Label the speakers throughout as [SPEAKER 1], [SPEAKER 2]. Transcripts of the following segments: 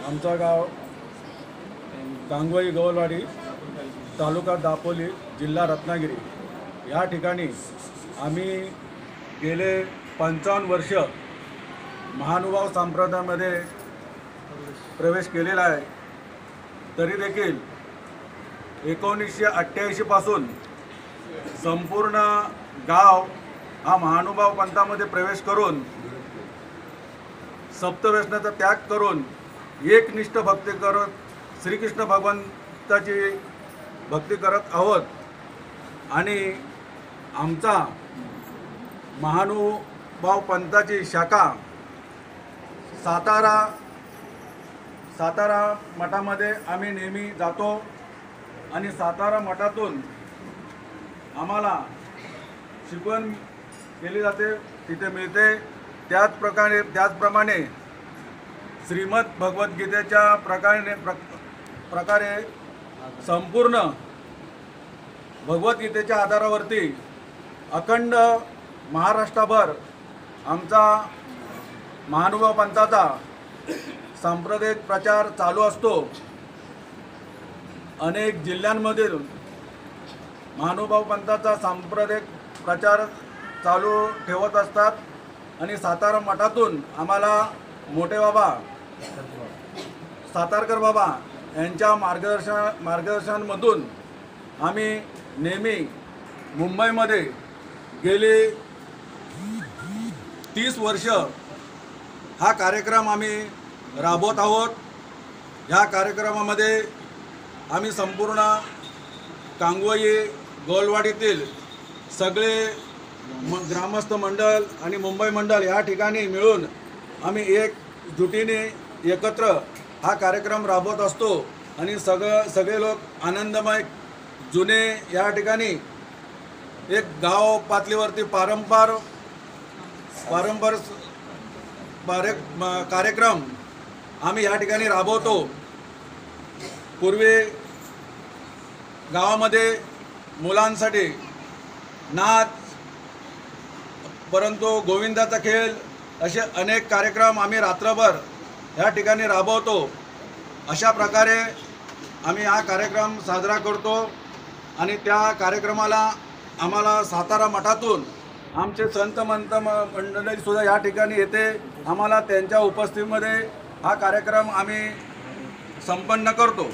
[SPEAKER 1] आमचं गाव कांगोई गवलवाडी, तालुका दापोली, जिल्हा रत्नागिरी या ठिकाणी आम्ही गेले 55 वर्ष महानुभाव संप्रदायामध्ये प्रवेश केलेला आहे। तरी देखील 1988 पासून संपूर्ण गाव हा महानुभाव पंथामध्ये प्रवेश करून सप्तव्यसनाचा त्याग करून एकनिष्ठ भक्ती करत श्रीकृष्ण भगवंताची भक्ती करत आहोत। आणि आमचा महानुभाव पंथाची शाखा सातारा मठामध्ये आम्ही नेहमी जातो आणि सातारा मठातून आम्हाला शिकवण केली जाते, तिथे मिळते। त्याचप्रमाणे श्रीमद भगवद्गीतेच्या प्रकारे संपूर्ण भगवद्गीतेच्या आधारावरती अखंड महाराष्ट्रभर आमचा महानुभाव पंथाचा सांप्रदायिक प्रचार चालू असतो। अनेक जिल्ह्यांमधील महानुभाव पंथाचा सांप्रदायिक प्रचार चालू ठेवत असतात आणि सातारा मठातून आम्हाला मोठे बाबा सातारकर बाबा यांच्या मार्गदर्शनामधून आम्ही नेहमी मुंबईमध्ये गेली 30 वर्ष हा कार्यक्रम आम्ही राबवत आहोत। ह्या कार्यक्रमामध्ये आम्ही संपूर्ण कांगोई गवलवाडीतील सगळे ग्रामस्थ मंडळ आणि मुंबई मंडळ या ठिकाणी मिळून आम्ही एकजुटीने एकत्र हा कार्यक्रम राबवत असतो आणि सगळे लोक आनंदमय जुने या ठिकाणी एक गाव पातळीवरती कार्यक्रम आम्ही या ठिकाणी राबवतो। पूर्वी गावामध्ये मुलांसाठी नाच, परंतु गोविंदाचा खेळ असे अनेक कार्यक्रम आम्ही रात्रभर या ठिकाणी राबवतो। अशा प्रकारे आम्ही हा कार्यक्रम साजरा करतो आणि त्या कार्यक्रमाला आम्हाला सातारा मठातून आमचे संत मंडळी सुद्धा या ठिकाणी येते। आम्हाला त्यांच्या उपस्थितीमध्ये हा कार्यक्रम आम्ही संपन्न करतो।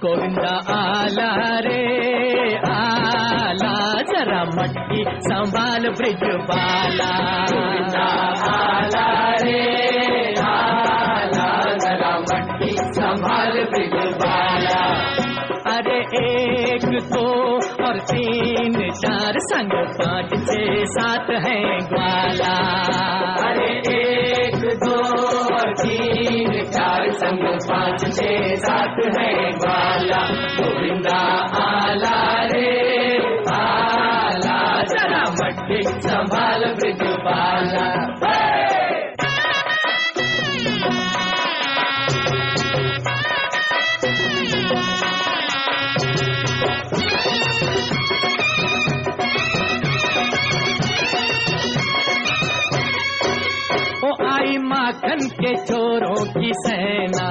[SPEAKER 2] गोविंदा आला रे आला, जरा मटकी संभाल ब्रिज बाला। गोविंदा आला रे आला, जरा मटकी संभाल ब्रिज बाला। अरे एक दो और तीन चार संग 5 6 7 है ग्वाला। अरे एक दो और 3 4 संग 5 6 7 है ग्वाला। गोविंदा आला रे आला, जरा मटकी संभाल ब्रिज बाला। ओ आई माखन के चोरों की सेना,